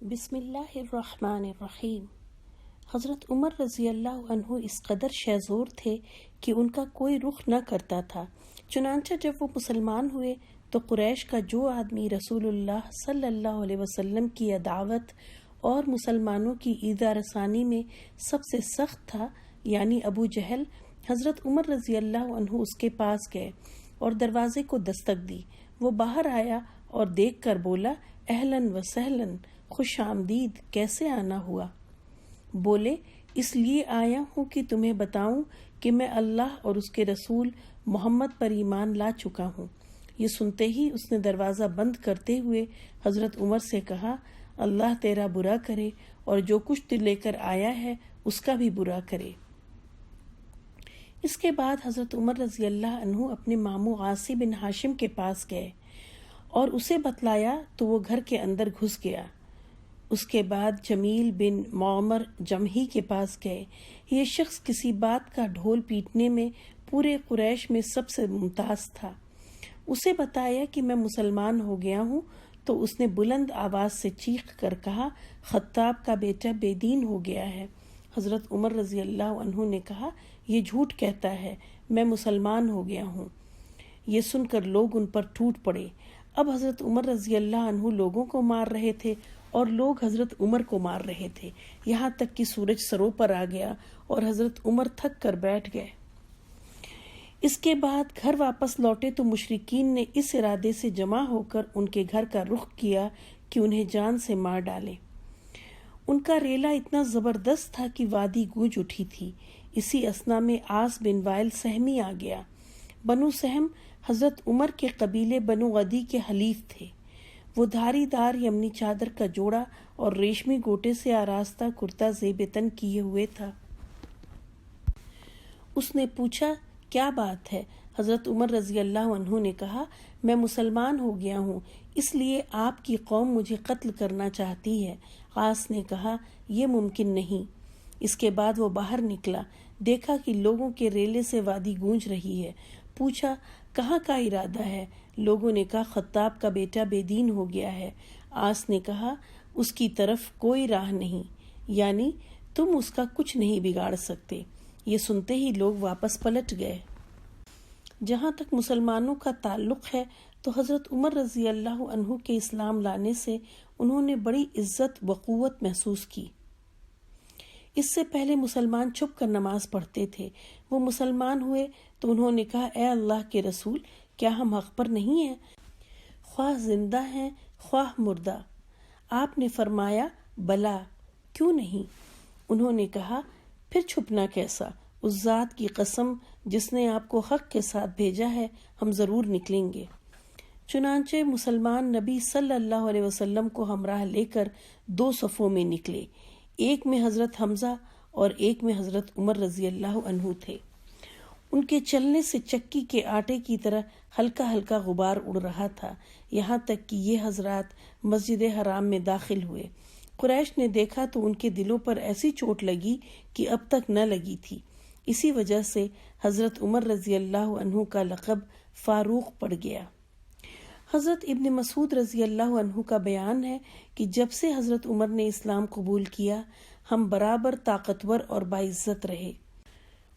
بسم اللہ الرحمن الرحیم۔ حضرت عمر رضی اللہ عنہ اس قدر شہزور تھے کہ ان کا کوئی رخ نہ کرتا تھا۔ چنانچہ جب وہ مسلمان ہوئے تو قریش کا جو آدمی رسول اللہ صلی اللہ علیہ وسلم کی دعوت اور مسلمانوں کی ایذا رسانی میں سب سے سخت تھا، یعنی ابو جہل، حضرت عمر رضی اللہ عنہ اس کے پاس گئے اور دروازے کو دستک دی۔ وہ باہر آیا اور دیکھ کر بولا، اہلاً و سہلاً، خوش آمدید، کیسے آنا ہوا؟ بولے، اس لیے آیا ہوں کہ تمہیں بتاؤں کہ میں اللہ اور اس کے رسول محمد پر ایمان لا چکا ہوں۔ یہ سنتے ہی اس نے دروازہ بند کرتے ہوئے حضرت عمر سے کہا، اللہ تیرا برا کرے اور جو کچھ تو لے کر آیا ہے اس کا بھی برا کرے۔ اس کے بعد حضرت عمر رضی اللہ عنہ اپنے ماموں عاصی بن ہاشم کے پاس گئے اور اسے بتلایا تو وہ گھر کے اندر گھس گیا۔ اس کے بعد جمیل بن معمر جمحی کے پاس گئے۔ یہ شخص کسی بات کا ڈھول پیٹنے میں پورے قریش میں سب سے ممتاز تھا۔ اسے بتایا کہ میں مسلمان ہو گیا ہوں تو اس نے بلند آواز سے چیخ کر کہا، خطاب کا بیٹا بے دین ہو گیا ہے۔ حضرت عمر رضی اللہ عنہ نے کہا، یہ جھوٹ کہتا ہے، میں مسلمان ہو گیا ہوں۔ یہ سن کر لوگ ان پر ٹوٹ پڑے۔ اب حضرت عمر رضی اللہ عنہ لوگوں کو مار رہے تھے اور لوگ حضرت عمر کو مار رہے تھے، یہاں تک کہ سورج سروں پر آ گیا اور حضرت عمر تھک کر بیٹھ گئے۔ اس کے بعد گھر واپس لوٹے تو مشرکین نے اس ارادے سے جمع ہو کر ان کے گھر کا رخ کیا کہ انہیں جان سے مار ڈالیں۔ ان کا ریلا اتنا زبردست تھا کہ وادی گونج اٹھی تھی۔ اسی اثنا میں عاص بن وائل سہمی آ گیا۔ بنو سہم حضرت عمر کے قبیلے بنو غدی کے حلیف تھے۔ وہ دھاری دار یمنی چادر کا جوڑا اور ریشمی گوٹے سے آراستہ کرتا زیب تن کیے ہوئے تھا۔ اس نے پوچھا، کیا بات ہے؟ حضرت عمر رضی اللہ عنہ نے کہا، میں مسلمان ہو گیا ہوں، اس لیے آپ کی قوم مجھے قتل کرنا چاہتی ہے۔ عاص نے کہا، یہ ممکن نہیں۔ اس کے بعد وہ باہر نکلا، دیکھا کہ لوگوں کے ریلے سے وادی گونج رہی ہے۔ پوچھا، کہاں کا ارادہ ہے؟ لوگوں نے کہا، خطاب کا بیٹا بے دین ہو گیا ہے۔ عاص نے کہا، اس کی طرف کوئی راہ نہیں، یعنی تم اس کا کچھ نہیں بگاڑ سکتے۔ یہ سنتے ہی لوگ واپس پلٹ گئے۔ جہاں تک مسلمانوں کا تعلق ہے تو حضرت عمر رضی اللہ عنہ کے اسلام لانے سے انہوں نے بڑی عزت و قوت محسوس کی۔ اس سے پہلے مسلمان چھپ کر نماز پڑھتے تھے۔ وہ مسلمان ہوئے تو انہوں نے کہا، اے اللہ کے رسول، کیا ہم حق پر نہیں ہیں؟ خواہ زندہ ہیں خواہ مردہ۔ آپ نے فرمایا، بلا، کیوں نہیں؟ انہوں نے کہا، پھر چھپنا کیسا؟ اس ذات کی قسم جس نے آپ کو حق کے ساتھ بھیجا ہے، ہم ضرور نکلیں گے۔ چنانچہ مسلمان نبی صلی اللہ علیہ وسلم کو ہمراہ لے کر دو صفوں میں نکلے، ایک میں حضرت حمزہ اور ایک میں حضرت عمر رضی اللہ عنہ تھے۔ ان کے چلنے سے چکی کے آٹے کی طرح ہلکا ہلکا غبار اڑ رہا تھا، یہاں تک کہ یہ حضرات مسجد حرام میں داخل ہوئے۔ قریش نے دیکھا تو ان کے دلوں پر ایسی چوٹ لگی کہ اب تک نہ لگی تھی۔ اسی وجہ سے حضرت عمر رضی اللہ عنہ کا لقب فاروق پڑ گیا۔ حضرت ابن مسعود رضی اللہ عنہ کا بیان ہے کہ جب سے حضرت عمر نے اسلام قبول کیا، ہم برابر طاقتور اور باعزت رہے۔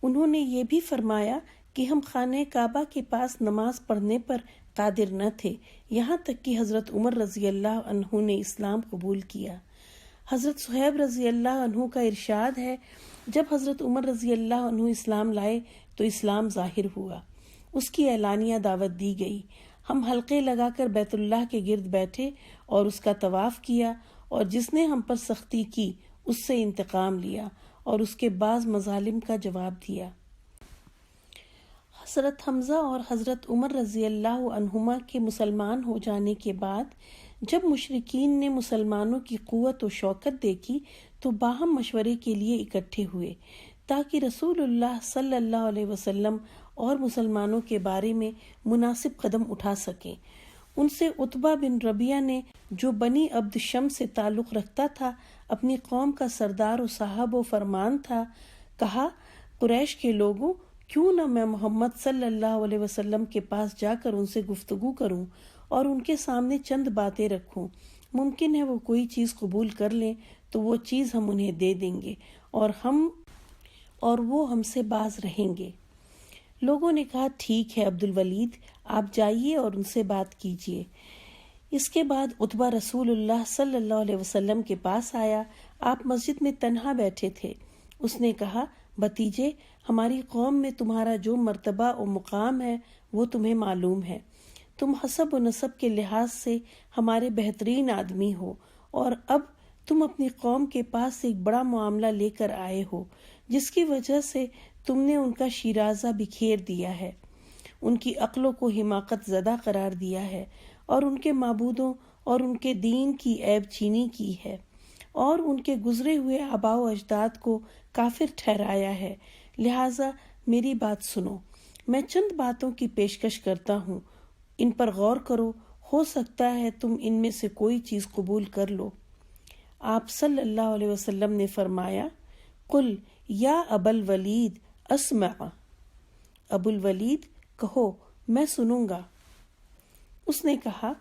انہوں نے یہ بھی فرمایا کہ ہم خانہ کعبہ کے پاس نماز پڑھنے پر قادر نہ تھے، یہاں تک کہ حضرت عمر رضی اللہ عنہ نے اسلام قبول کیا۔ حضرت صہیب رضی اللہ عنہ کا ارشاد ہے، جب حضرت عمر رضی اللہ عنہ اسلام لائے تو اسلام ظاہر ہوا، اس کی اعلانیہ دعوت دی گئی۔ ہم حلقے لگا کر بیت اللہ کے گرد بیٹھے اور اس کا طواف کیا، اور جس نے ہم پر سختی کی اس سے انتقام لیا اور اس کے بعض مظالم کا جواب دیا۔ حضرت حمزہ اور حضرت عمر رضی اللہ عنہما کے مسلمان ہو جانے کے بعد جب مشرکین نے مسلمانوں کی قوت و شوکت دیکھی تو باہم مشورے کے لیے اکٹھے ہوئے تاکہ رسول اللہ صلی اللہ علیہ وسلم اور مسلمانوں کے بارے میں مناسب قدم اٹھا سکیں۔ ان سے عتبہ بن ربیعہ نے، جو بنی عبد شم سے تعلق رکھتا تھا، اپنی قوم کا سردار و صاحب و فرمان تھا، کہا، قریش کے لوگوں، کیوں نہ میں محمد صلی اللہ علیہ وسلم کے پاس جا کر ان سے گفتگو کروں اور ان کے سامنے چند باتیں رکھوں۔ ممکن ہے وہ کوئی چیز قبول کر لیں تو وہ چیز ہم انہیں دے دیں گے اور وہ ہم سے باز رہیں گے۔ لوگوں نے کہا ٹھیک ہے عبد الولید، آپ جائیے اور ان سے بات کیجیے۔ اس کے بعد عتبہ رسول اللہ صلی اللہ علیہ وسلم کے پاس آیا۔ آپ مسجد میں تنہا بیٹھے تھے۔ اس نے کہا بھتیجے، ہماری قوم میں تمہارا جو مرتبہ و مقام ہے وہ تمہیں معلوم ہے۔ تم حسب و نسب کے لحاظ سے ہمارے بہترین آدمی ہو، اور اب تم اپنی قوم کے پاس ایک بڑا معاملہ لے کر آئے ہو جس کی وجہ سے تم نے ان کا شیرازہ بکھیر دیا ہے، ان کی عقلوں کو حماقت زدہ قرار دیا ہے، اور ان کے معبودوں اور ان کے دین کی عیب چینی کی ہے، اور ان کے گزرے ہوئے آباء و اجداد کو کافر ٹھہرایا ہے۔ لہٰذا میری بات سنو، میں چند باتوں کی پیشکش کرتا ہوں، ان پر غور کرو، ہو سکتا ہے تم ان میں سے کوئی چیز قبول کر لو۔ آپ صلی اللہ علیہ وسلم نے فرمایا قل یا ابا الولید اسمع، ابو الولید کہو میں سنوں گا۔ اس نے کہا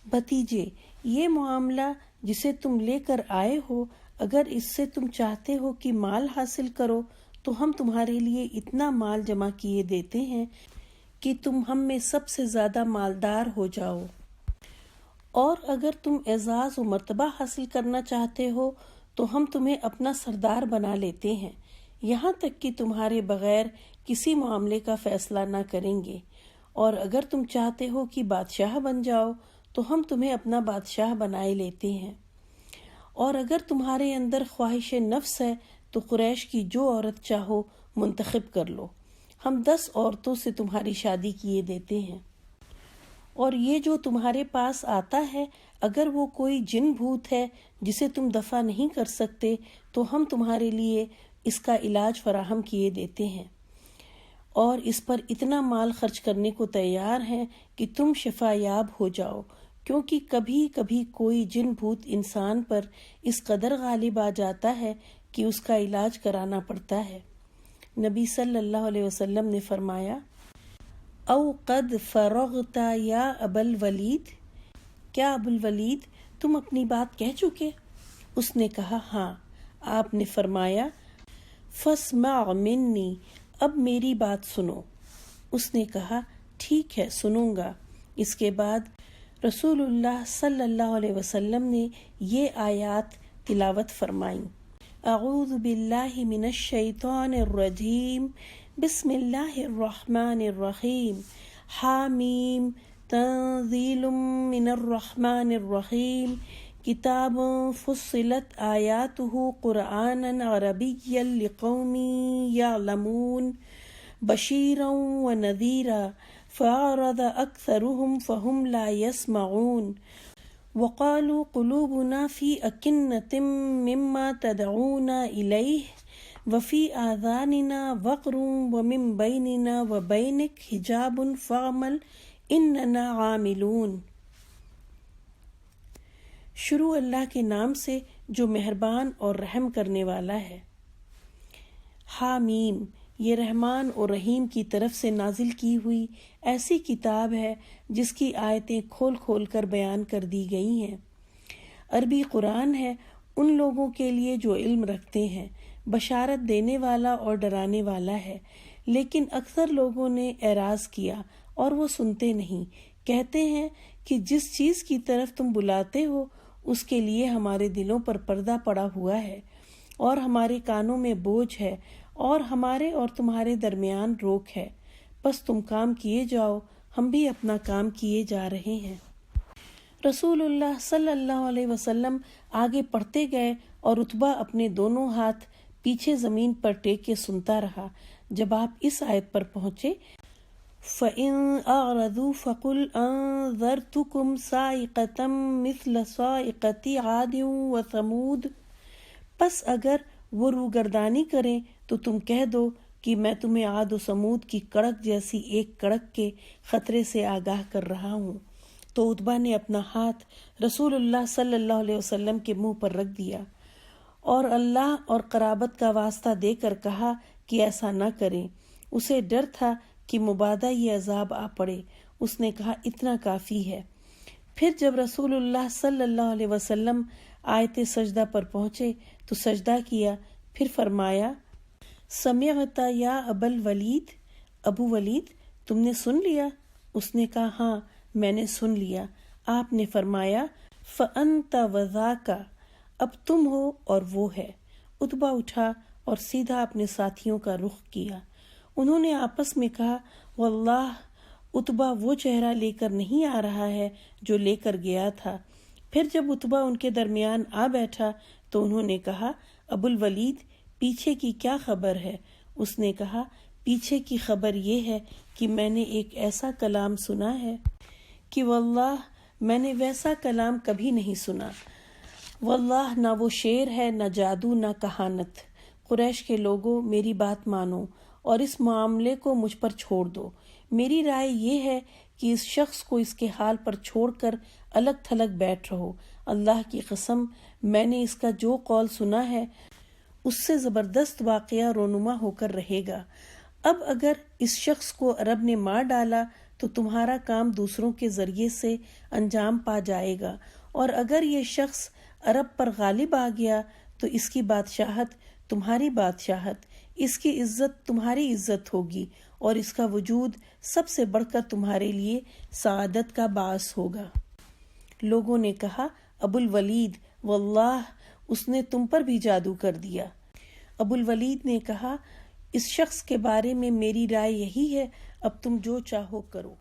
بھتیجے، یہ معاملہ جسے تم لے کر آئے ہو، اگر اس سے تم چاہتے ہو کہ مال حاصل کرو تو ہم تمہارے لیے اتنا مال جمع کیے دیتے ہیں کہ تم ہم میں سب سے زیادہ مالدار ہو جاؤ، اور اگر تم اعزاز و مرتبہ حاصل کرنا چاہتے ہو تو ہم تمہیں اپنا سردار بنا لیتے ہیں، یہاں تک کہ تمہارے بغیر کسی معاملے کا فیصلہ نہ کریں گے، اور اگر تم چاہتے ہو کہ بادشاہ بن جاؤ تو ہم تمہیں اپنا بادشاہ بنائے لیتے ہیں، اور اگر تمہارے اندر خواہش نفس ہے تو قریش کی جو عورت چاہو منتخب کر لو، ہم 10 عورتوں سے تمہاری شادی کیے دیتے ہیں، اور یہ جو تمہارے پاس آتا ہے اگر وہ کوئی جن بھوت ہے جسے تم دفع نہیں کر سکتے تو ہم تمہارے لیے اس کا علاج فراہم کیے دیتے ہیں، اور اس پر اتنا مال خرچ کرنے کو تیار ہیں کہ تم شفا یاب ہو جاؤ، کیونکہ کبھی کبھی کوئی جن بھوت انسان پر اس قدر غالب آ جاتا ہے کہ اس کا علاج کرانا پڑتا ہے۔ نبی صلی اللہ علیہ وسلم نے فرمایا او قد فرغت یا ابا الولید، کیا ابو الولید تم اپنی بات کہہ چکے؟ اس نے کہا ہاں۔ آپ نے فرمایا فاسمع منی، اب میری بات سنو۔ اس نے کہا ٹھیک ہے سنوں گا۔ اس کے بعد رسول اللہ صلی اللہ علیہ وسلم نے یہ آیات تلاوت فرمائیں۔ اعوذ باللہ من الشیطان الرجیم، بسم اللہ الرحمن الرحیم، حامیم تنزیل من الرحمن الرحیم، کتاب فصلت آیاتہ قرآنا عربیا لقوم یعلمون بشیرا ونذیرا فأعرض أكثرهم فهم لا يسمعون وقالوا قلوبنا في أكنة مما تدعونا إليه وفي آذاننا وقر ومن بيننا وبينك حجاب فاعمل إننا عاملون۔ شروع اللہ کے نام سے جو مہربان اور رحم کرنے والا ہے۔ حامیم، یہ رحمان اور رحیم کی طرف سے نازل کی ہوئی ایسی کتاب ہے جس کی آیتیں کھول کھول کر بیان کر دی گئی ہیں۔ عربی قرآن ہے ان لوگوں کے لیے جو علم رکھتے ہیں، بشارت دینے والا اور ڈرانے والا ہے، لیکن اکثر لوگوں نے اعراض کیا اور وہ سنتے نہیں۔ کہتے ہیں کہ جس چیز کی طرف تم بلاتے ہو اس کے لیے ہمارے دلوں پر پردہ پڑا ہوا ہے، اور ہمارے کانوں میں بوجھ ہے، اور ہمارے اور تمہارے درمیان روک ہے، بس تم کام کیے جاؤ، ہم بھی اپنا کام کیے جا رہے ہیں۔ رسول اللہ صلی اللہ علیہ وسلم آگے پڑھتے گئے اور عتبہ اپنے دونوں ہاتھ پیچھے زمین پر ٹیک کے سنتا رہا۔ جب آپ اس آیت پر پہنچے فَإِنْ أَعْرَضُوا فَقُلْ أَنذَرْتُكُمْ صَاعِقَةً مِثْلَ صَاعِقَةِ عَادٍ وَثَمُودَ، پس اگر وہ روگردانی کریں تو تم کہہ دو کہ میں تمہیں عاد و سمود کی کڑک جیسی ایک کڑک کے خطرے سے آگاہ کر رہا ہوں۔ تو عتبہ نے اپنا ہاتھ رسول اللہ صلی اللہ علیہ وسلم کے منہ پر رکھ دیا اور اللہ اور قرابت کا واسطہ دے کر کہا کہ ایسا نہ کریں۔ اسے ڈر تھا کہ مبادا یہ عذاب آ پڑے۔ اس نے کہا اتنا کافی ہے۔ پھر جب رسول اللہ صلی اللہ علیہ وسلم آیت سجدہ پر پہنچے تو سجدہ کیا، پھر فرمایا سمعت یا ابا الولید، ابو ولید تم نے سن لیا؟ اس نے کہا ہاں میں نے سن لیا۔ آپ نے فرمایا فأنت وذاک، اب تم ہو اور وہ ہے۔ عتبہ اٹھا اور سیدھا اپنے ساتھیوں کا رخ کیا۔ انہوں نے آپس میں کہا واللہ عتبہ وہ چہرہ لے کر نہیں آ رہا ہے جو لے کر گیا تھا۔ پھر جب عتبہ ان کے درمیان آ بیٹھا تو انہوں نے کہا ابو الولید پیچھے کی کیا خبر ہے؟ اس نے کہا پیچھے کی خبر یہ ہے کہ میں نے ایک ایسا کلام سنا ہے کہ واللہ میں نے ویسا کلام کبھی نہیں سنا۔ واللہ نہ وہ شعر ہے، نہ جادو، نہ کہانت۔ قریش کے لوگوں میری بات مانو اور اس معاملے کو مجھ پر چھوڑ دو۔ میری رائے یہ ہے کہ اس شخص کو اس کے حال پر چھوڑ کر الگ تھلگ بیٹھ رہو۔ اللہ کی قسم میں نے اس کا جو قول سنا ہے اس سے زبردست واقعہ رونما ہو کر رہے گا۔ اب اگر اس شخص کو عرب نے مار ڈالا تو تمہارا کام دوسروں کے ذریعے سے انجام پا جائے گا، اور اگر یہ شخص عرب پر غالب آ گیا تو اس کی بادشاہت تمہاری بادشاہت، اس کی عزت تمہاری عزت ہوگی، اور اس کا وجود سب سے بڑھ کر تمہارے لیے سعادت کا باعث ہوگا۔ لوگوں نے کہا ابو الولید واللہ اس نے تم پر بھی جادو کر دیا۔ ابو الولید نے کہا اس شخص کے بارے میں میری رائے یہی ہے، اب تم جو چاہو کرو۔